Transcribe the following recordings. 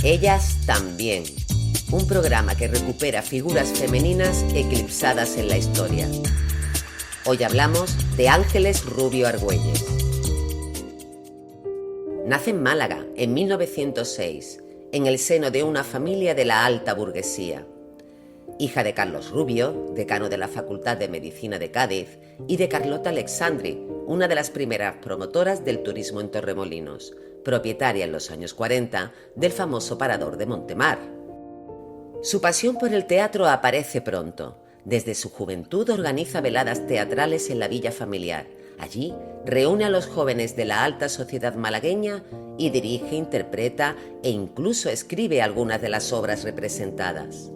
Ellas también. Un programa que recupera figuras femeninas eclipsadas en la historia. Hoy hablamos de Ángeles Rubio Argüelles. Nace en Málaga en 1906, en el seno de una familia de la alta burguesía. Hija de Carlos Rubio, decano de la Facultad de Medicina de Cádiz, y de Carlota Alexandri, una de las primeras promotoras del turismo en Torremolinos, propietaria en los años 40 del famoso Parador de Montemar. Su pasión por el teatro aparece pronto. Desde su juventud organiza veladas teatrales en la villa familiar. Allí reúne a los jóvenes de la alta sociedad malagueña y dirige, interpreta e incluso escribe algunas de las obras representadas.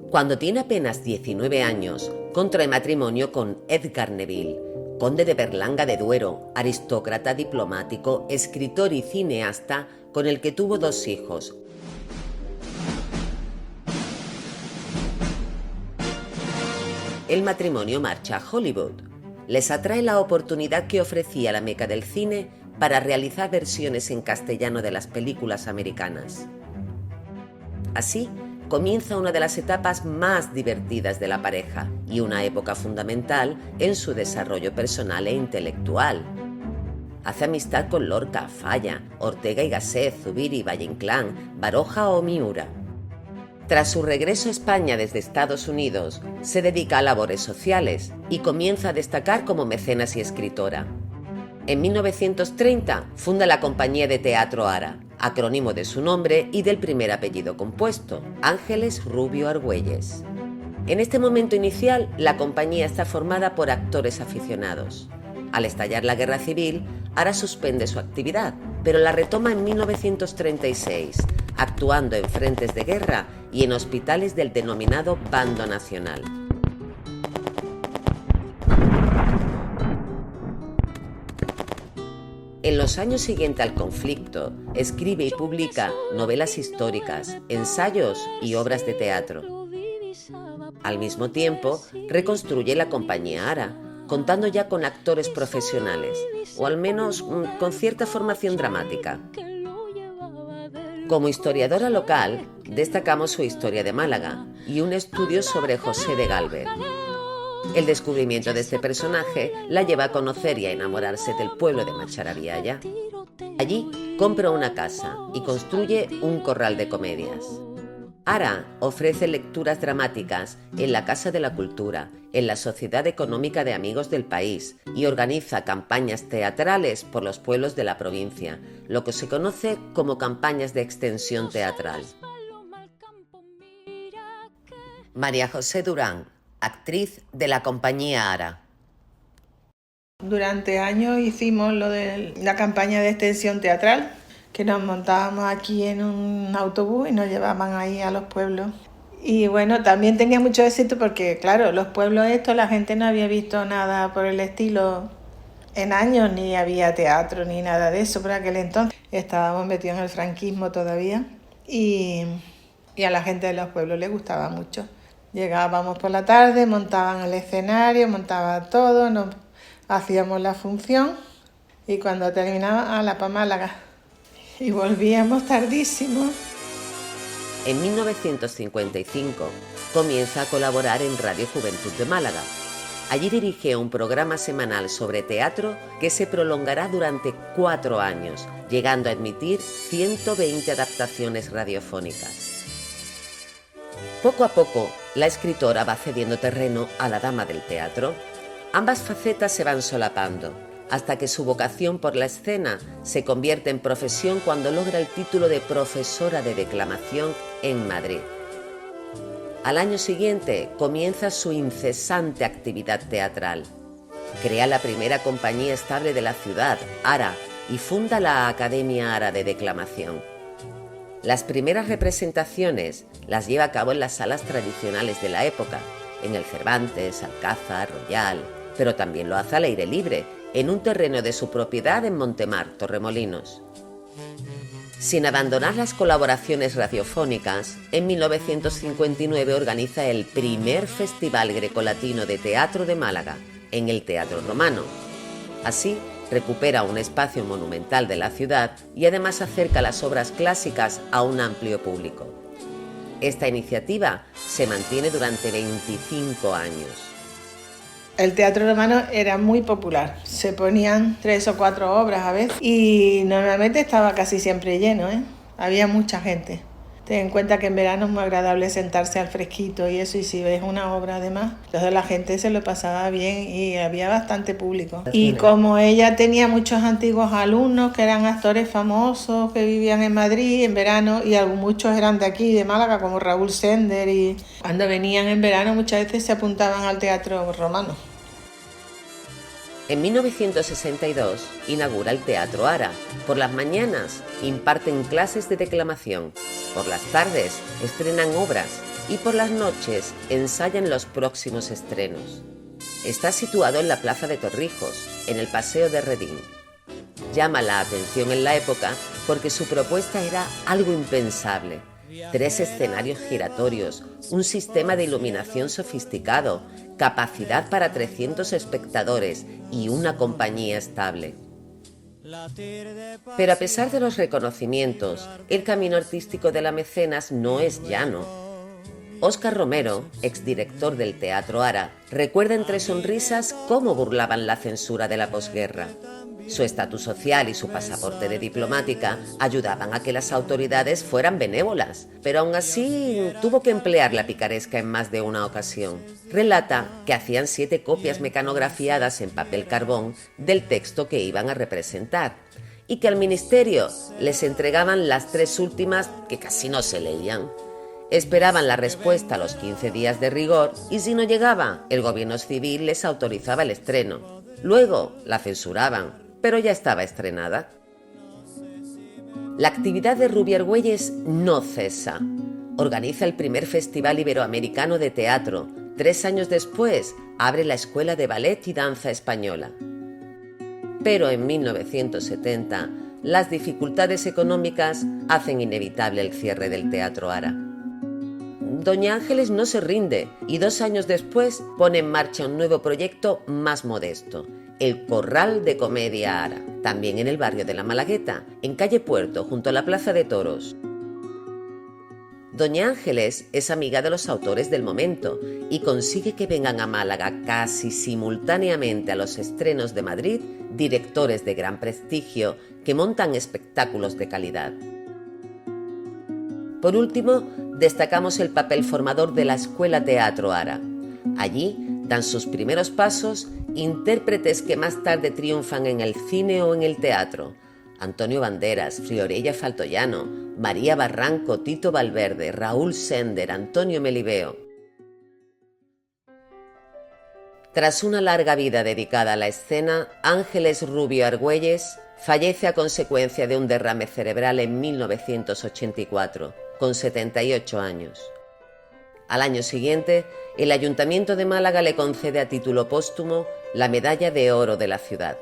Cuando tiene apenas 19 años, contrae matrimonio con Edgar Neville, conde de Berlanga de Duero, aristócrata, diplomático, escritor y cineasta, con el que tuvo 2 hijos. El matrimonio marcha a Hollywood. Les atrae la oportunidad que ofrecía la meca del cine para realizar versiones en castellano de las películas americanas. Así, comienza una de las etapas más divertidas de la pareja y una época fundamental en su desarrollo personal e intelectual. Hace amistad con Lorca, Falla, Ortega y Gasset, Zubiri, Valle Inclán, Baroja o Miura. Tras su regreso a España desde Estados Unidos, se dedica a labores sociales y comienza a destacar como mecenas y escritora. En 1930 funda la compañía de teatro Ara, acrónimo de su nombre y del primer apellido compuesto, Ángeles Rubio Argüelles. En este momento inicial, la compañía está formada por actores aficionados. Al estallar la Guerra Civil, Ara suspende su actividad, pero la retoma en 1936, actuando en frentes de guerra y en hospitales del denominado Bando Nacional. En los años siguientes al conflicto, escribe y publica novelas históricas, ensayos y obras de teatro. Al mismo tiempo, reconstruye la compañía Ara, contando ya con actores profesionales, o al menos con cierta formación dramática. Como historiadora local, destacamos su historia de Málaga y un estudio sobre José de Galvez. El descubrimiento de este personaje la lleva a conocer y a enamorarse del pueblo de Macharabiaya. Allí compra una casa y construye un corral de comedias. Ara ofrece lecturas dramáticas en la Casa de la Cultura, en la Sociedad Económica de Amigos del País y organiza campañas teatrales por los pueblos de la provincia, lo que se conoce como campañas de extensión teatral. María José Durán, actriz de la compañía Ara. Durante años hicimos lo de la campaña de extensión teatral, que nos montábamos aquí en un autobús y nos llevaban ahí a los pueblos. Y bueno, también tenía mucho éxito porque, claro, los pueblos estos la gente no había visto nada por el estilo en años, ni había teatro ni nada de eso por aquel entonces. Estábamos metidos en el franquismo todavía y a la gente de los pueblos le gustaba mucho. Llegábamos por la tarde, montaban el escenario, montaba todo, nos hacíamos la función y cuando terminaba, pa' Málaga. Y volvíamos tardísimo. En 1955 comienza a colaborar en Radio Juventud de Málaga. Allí dirige un programa semanal sobre teatro que se prolongará durante 4 años, llegando a emitir 120 adaptaciones radiofónicas. Poco a poco, la escritora va cediendo terreno a la dama del teatro. Ambas facetas se van solapando, hasta que su vocación por la escena se convierte en profesión cuando logra el título de profesora de declamación en Madrid. Al año siguiente comienza su incesante actividad teatral. Crea la primera compañía estable de la ciudad, Ara, y funda la Academia Ara de Declamación. Las primeras representaciones las lleva a cabo en las salas tradicionales de la época, en el Cervantes, Alcázar, Royal, pero también lo hace al aire libre, en un terreno de su propiedad en Montemar, Torremolinos. Sin abandonar las colaboraciones radiofónicas, en 1959 organiza el primer Festival Grecolatino de Teatro de Málaga, en el Teatro Romano. Así, recupera un espacio monumental de la ciudad y además acerca las obras clásicas a un amplio público. Esta iniciativa se mantiene durante 25 años. El teatro romano era muy popular, se ponían 3 o 4 obras a veces y normalmente estaba casi siempre lleno, Había mucha gente. Ten en cuenta que en verano es muy agradable sentarse al fresquito y eso, y si ves una obra además, entonces la gente se lo pasaba bien y había bastante público. Y como ella tenía muchos antiguos alumnos que eran actores famosos que vivían en Madrid en verano, y muchos eran de aquí, de Málaga, como Raúl Sender, y cuando venían en verano muchas veces se apuntaban al teatro romano. En 1962 inaugura el Teatro Ara. Por las mañanas imparten clases de declamación, por las tardes estrenan obras y por las noches ensayan los próximos estrenos. Está situado en la Plaza de Torrijos, en el Paseo de Redín. Llama la atención en la época porque su propuesta era algo impensable. 3 escenarios giratorios, un sistema de iluminación sofisticado, capacidad para 300 espectadores y una compañía estable. Pero a pesar de los reconocimientos, el camino artístico de la mecenas no es llano. Óscar Romero, exdirector del Teatro Ara, recuerda entre sonrisas cómo burlaban la censura de la posguerra. Su estatus social y su pasaporte de diplomática ayudaban a que las autoridades fueran benévolas, pero aún así tuvo que emplear la picaresca en más de una ocasión. Relata que hacían 7 copias mecanografiadas en papel carbón del texto que iban a representar y que al ministerio les entregaban las 3 últimas que casi no se leían. Esperaban la respuesta a los 15 días de rigor y si no llegaba, el gobierno civil les autorizaba el estreno. Luego la censuraban, pero ya estaba estrenada. La actividad de Rubi Argüelles no cesa. Organiza el primer Festival Iberoamericano de Teatro. 3 años después, abre la Escuela de Ballet y Danza Española. Pero en 1970, las dificultades económicas hacen inevitable el cierre del Teatro Ara. Doña Ángeles no se rinde y 2 años después pone en marcha un nuevo proyecto más modesto, el Corral de Comedia Ara, también en el barrio de la Malagueta, en calle Puerto, junto a la Plaza de Toros. Doña Ángeles es amiga de los autores del momento y consigue que vengan a Málaga casi simultáneamente a los estrenos de Madrid directores de gran prestigio que montan espectáculos de calidad. Por último, destacamos el papel formador de la Escuela Teatro Ara. Allí dan sus primeros pasos intérpretes que más tarde triunfan en el cine o en el teatro. Antonio Banderas, Friorella Faltoyano, María Barranco, Tito Valverde, Raúl Sender, Antonio Melibeo. Tras una larga vida dedicada a la escena, Ángeles Rubio Argüelles fallece a consecuencia de un derrame cerebral en 1984, con 78 años. Al año siguiente, el Ayuntamiento de Málaga le concede a título póstumo la Medalla de Oro de la ciudad.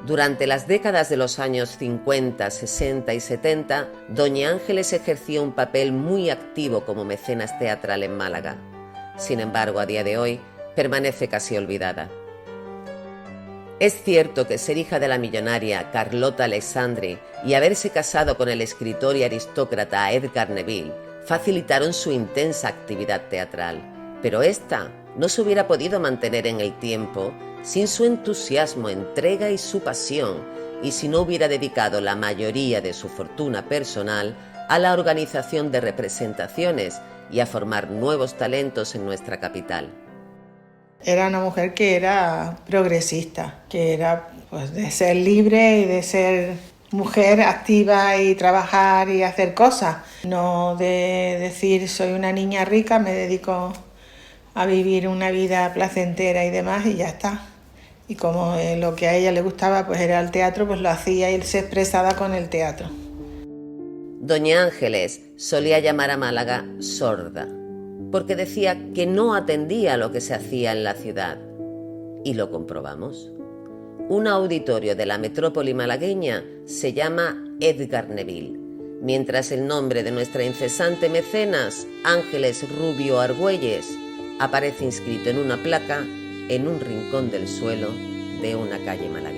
Durante las décadas de los años 50, 60 y 70, Doña Ángeles ejerció un papel muy activo como mecenas teatral en Málaga. Sin embargo, a día de hoy, permanece casi olvidada. Es cierto que ser hija de la millonaria Carlota Alexandri y haberse casado con el escritor y aristócrata Edgar Neville facilitaron su intensa actividad teatral, pero esta no se hubiera podido mantener en el tiempo sin su entusiasmo, entrega y su pasión, y si no hubiera dedicado la mayoría de su fortuna personal a la organización de representaciones y a formar nuevos talentos en nuestra capital. Era una mujer que era progresista, que era pues, de ser libre y de ser mujer activa y trabajar y hacer cosas. No de decir soy una niña rica, me dedico a vivir una vida placentera y demás y ya está. Y como lo que a ella le gustaba pues era el teatro, pues lo hacía y se expresaba con el teatro. Doña Ángeles solía llamar a Málaga sorda, porque decía que no atendía lo que se hacía en la ciudad. Y lo comprobamos. Un auditorio de la metrópoli malagueña se llama Edgar Neville, mientras el nombre de nuestra incesante mecenas, Ángeles Rubio Argüelles, aparece inscrito en una placa en un rincón del suelo de una calle malagueña.